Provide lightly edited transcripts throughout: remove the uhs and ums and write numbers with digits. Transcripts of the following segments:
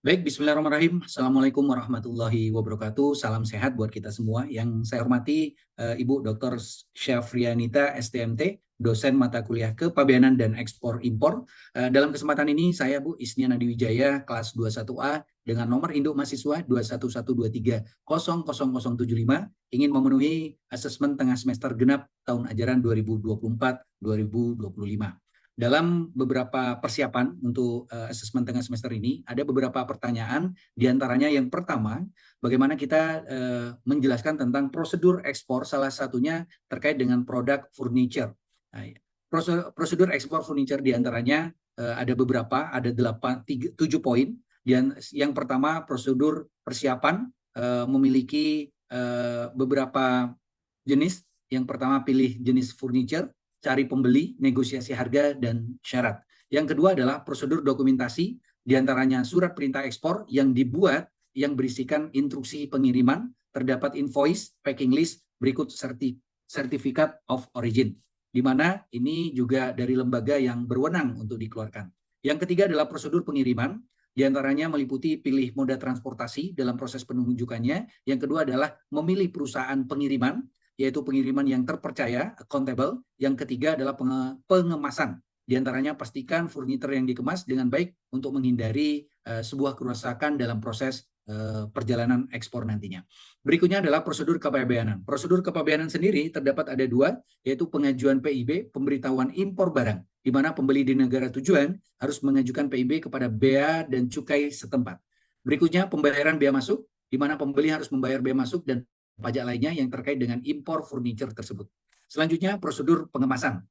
Baik, bismillahirrahmanirrahim. Assalamualaikum warahmatullahi wabarakatuh. Salam sehat buat kita semua. Yang saya hormati Ibu Dr. Syafrianita, STMT, dosen mata kuliah Kepabeanan dan Ekspor Impor. Dalam kesempatan ini saya Bu Isnian Adi Wijaya, kelas 21A, dengan nomor induk mahasiswa 21123000075, ingin memenuhi asesmen tengah semester genap tahun ajaran 2024-2025. Dalam beberapa persiapan untuk asesmen tengah semester ini, ada beberapa pertanyaan, diantaranya yang pertama, bagaimana kita menjelaskan tentang prosedur ekspor, salah satunya terkait dengan produk furniture. Nah, prosedur ekspor furniture diantaranya ada beberapa, ada 7 poin. Dan yang pertama, prosedur persiapan memiliki beberapa jenis. Yang pertama, pilih jenis furniture, cari pembeli, negosiasi harga, dan syarat. Yang kedua adalah prosedur dokumentasi, diantaranya surat perintah ekspor yang dibuat yang berisikan instruksi pengiriman, terdapat invoice, packing list, berikut certificate of origin, di mana ini juga dari lembaga yang berwenang untuk dikeluarkan. Yang ketiga adalah prosedur pengiriman, diantaranya meliputi pilih moda transportasi dalam proses penunjukannya. Yang kedua adalah memilih perusahaan pengiriman, yaitu pengiriman yang terpercaya, accountable. Yang ketiga adalah pengemasan. Di antaranya pastikan furniture yang dikemas dengan baik untuk menghindari sebuah kerusakan dalam proses perjalanan ekspor nantinya. Berikutnya adalah prosedur kepabeanan. Prosedur kepabeanan sendiri terdapat ada 2, yaitu pengajuan PIB, pemberitahuan impor barang, di mana pembeli di negara tujuan harus mengajukan PIB kepada bea dan cukai setempat. Berikutnya pembayaran bea masuk, di mana pembeli harus membayar bea masuk dan pajak lainnya yang terkait dengan impor furniture tersebut. Selanjutnya, prosedur pengemasan.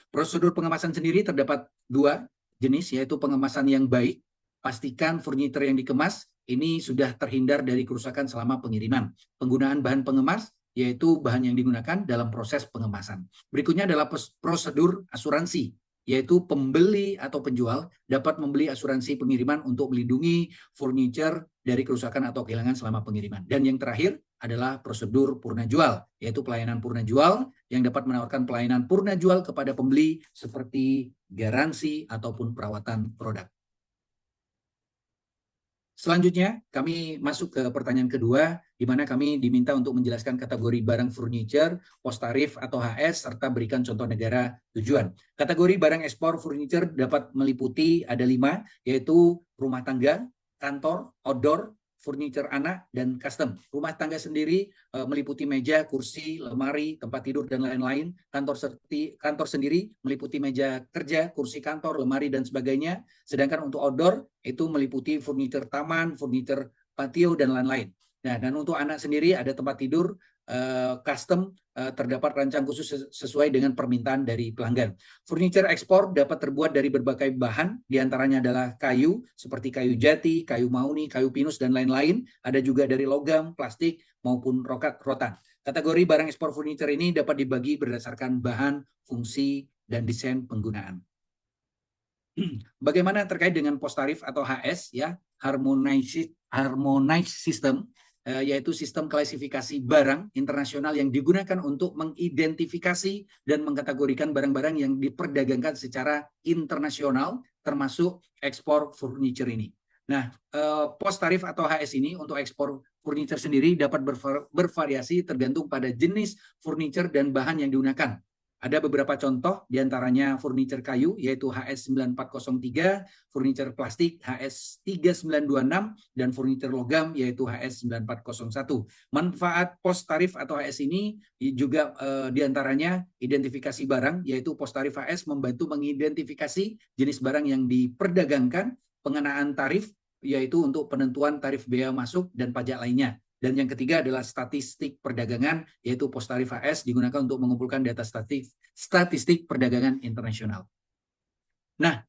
Prosedur pengemasan sendiri terdapat 2 jenis, yaitu pengemasan yang baik. Pastikan furniture yang dikemas ini sudah terhindar dari kerusakan selama pengiriman. Penggunaan bahan pengemas, yaitu bahan yang digunakan dalam proses pengemasan. Berikutnya adalah prosedur asuransi, yaitu pembeli atau penjual dapat membeli asuransi pengiriman untuk melindungi furniture dari kerusakan atau kehilangan selama pengiriman. Dan yang terakhir adalah prosedur purna jual, yaitu pelayanan purna jual yang dapat menawarkan pelayanan purna jual kepada pembeli seperti garansi ataupun perawatan produk. Selanjutnya, kami masuk ke pertanyaan kedua, di mana kami diminta untuk menjelaskan kategori barang furniture, pos tarif atau HS, serta berikan contoh negara tujuan. Kategori barang ekspor furniture dapat meliputi ada 5, yaitu rumah tangga, kantor, outdoor, furniture anak, dan custom. Rumah tangga sendiri meliputi meja, kursi, lemari, tempat tidur, dan lain-lain. Kantor sendiri meliputi meja kerja, kursi kantor, lemari, dan sebagainya. Sedangkan untuk outdoor itu meliputi furniture taman, furniture patio, dan lain-lain. Nah, dan untuk anak sendiri ada tempat tidur custom, terdapat rancang khusus sesuai dengan permintaan dari pelanggan. Furniture ekspor dapat terbuat dari berbagai bahan, diantaranya adalah kayu, seperti kayu jati, kayu mahoni, kayu pinus, dan lain-lain. Ada juga dari logam, plastik, maupun rotan. Kategori barang ekspor furniture ini dapat dibagi berdasarkan bahan, fungsi, dan desain penggunaan. Bagaimana terkait dengan pos tarif atau HS, ya, harmonized system, yaitu sistem klasifikasi barang internasional yang digunakan untuk mengidentifikasi dan mengkategorikan barang-barang yang diperdagangkan secara internasional, termasuk ekspor furniture ini. Nah, pos tarif atau HS ini untuk ekspor furniture sendiri dapat bervariasi tergantung pada jenis furniture dan bahan yang digunakan. Ada beberapa contoh, diantaranya furniture kayu, yaitu HS9403, furniture plastik HS3926, dan furniture logam, yaitu HS9401. Manfaat pos tarif atau HS ini juga diantaranya identifikasi barang, yaitu pos tarif HS membantu mengidentifikasi jenis barang yang diperdagangkan, pengenaan tarif, yaitu untuk penentuan tarif bea masuk dan pajak lainnya. Dan yang ketiga adalah statistik perdagangan, yaitu pos tarif HS digunakan untuk mengumpulkan data statistik perdagangan internasional. Nah,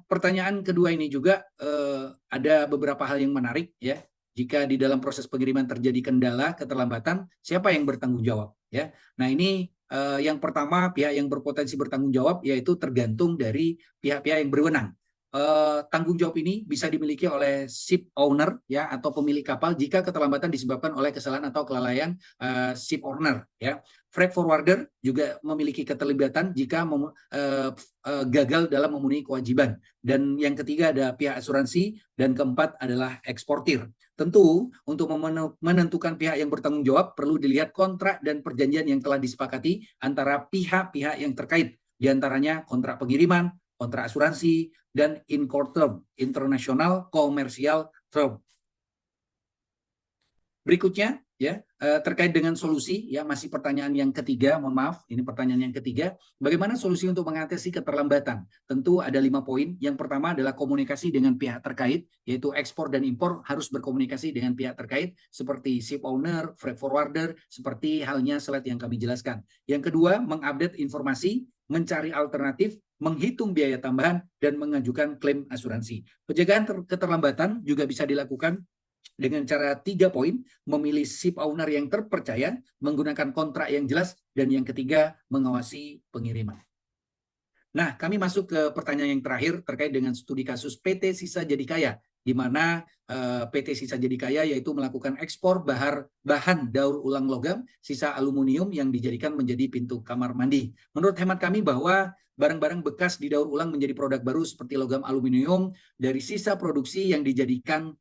pertanyaan kedua ini juga ada beberapa hal yang menarik, ya. Jika di dalam proses pengiriman terjadi kendala, keterlambatan, siapa yang bertanggung jawab, ya? Nah, ini yang pertama, pihak yang berpotensi bertanggung jawab yaitu tergantung dari pihak-pihak yang berwenang. tanggung jawab ini bisa dimiliki oleh ship owner ya atau pemilik kapal jika keterlambatan disebabkan oleh kesalahan atau kelalaian ship owner ya. Freight forwarder juga memiliki keterlibatan jika gagal dalam memenuhi kewajiban. Dan yang ketiga ada pihak asuransi dan keempat adalah eksportir. Tentu untuk menentukan pihak yang bertanggung jawab perlu dilihat kontrak dan perjanjian yang telah disepakati antara pihak-pihak yang terkait, diantaranya kontrak pengiriman, kontrak asuransi, dan Incoterm, International Commercial Term. Berikutnya ya terkait dengan solusi ya, masih pertanyaan yang ketiga, mohon maaf ini pertanyaan yang ketiga, bagaimana solusi untuk mengatasi keterlambatan? Tentu ada 5 poin. Yang pertama adalah komunikasi dengan pihak terkait, yaitu ekspor dan impor harus berkomunikasi dengan pihak terkait seperti ship owner, freight forwarder, seperti halnya slide yang kami jelaskan. Yang kedua, mengupdate informasi, mencari alternatif, menghitung biaya tambahan, dan mengajukan klaim asuransi. Pencegahan keterlambatan juga bisa dilakukan dengan cara 3 poin, memilih ship owner yang terpercaya, menggunakan kontrak yang jelas, dan yang ketiga, mengawasi pengiriman. Nah, kami masuk ke pertanyaan yang terakhir terkait dengan studi kasus PT Sisa Jadi Kaya, di mana PT Sisa Jadi Kaya yaitu melakukan ekspor bahan daur ulang logam, sisa aluminium yang dijadikan menjadi pintu kamar mandi. Menurut hemat kami bahwa barang-barang bekas didaur ulang menjadi produk baru seperti logam aluminium dari sisa produksi yang dijadikan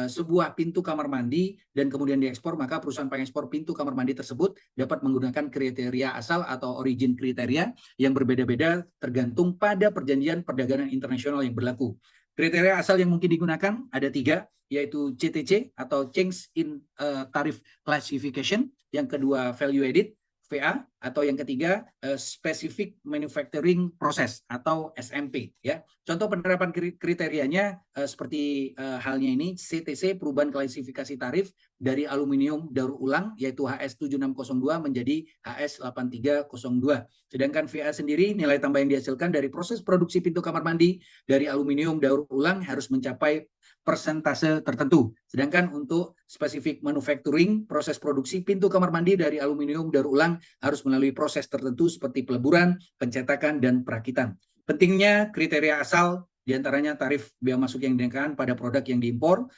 sebuah pintu kamar mandi dan kemudian diekspor, maka perusahaan pengekspor pintu kamar mandi tersebut dapat menggunakan kriteria asal atau origin kriteria yang berbeda-beda tergantung pada perjanjian perdagangan internasional yang berlaku. Kriteria asal yang mungkin digunakan ada 3, yaitu CTC atau Change in Tariff Classification, yang kedua Value Added, VA, atau yang ketiga Specific Manufacturing Process atau SMP ya. Contoh penerapan kriterianya seperti halnya ini, CTC perubahan klasifikasi tarif dari aluminium daur ulang yaitu HS7602 menjadi HS8302. Sedangkan VA sendiri nilai tambah yang dihasilkan dari proses produksi pintu kamar mandi dari aluminium daur ulang harus mencapai persentase tertentu. Sedangkan untuk spesifik manufacturing, proses produksi pintu kamar mandi dari aluminium daur ulang harus melalui proses tertentu seperti peleburan, pencetakan, dan perakitan. Pentingnya kriteria asal diantaranya tarif bea masuk yang dikenakan pada produk yang diimpor,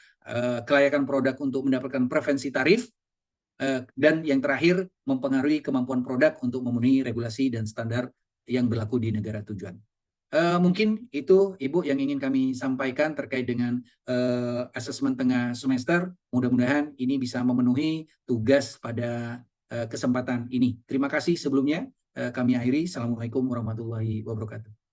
kelayakan produk untuk mendapatkan preferensi tarif, dan yang terakhir mempengaruhi kemampuan produk untuk memenuhi regulasi dan standar yang berlaku di negara tujuan. Mungkin itu Ibu yang ingin kami sampaikan terkait dengan asesmen tengah semester. Mudah-mudahan ini bisa memenuhi tugas pada kesempatan ini. Terima kasih sebelumnya. Kami akhiri. Assalamualaikum warahmatullahi wabarakatuh.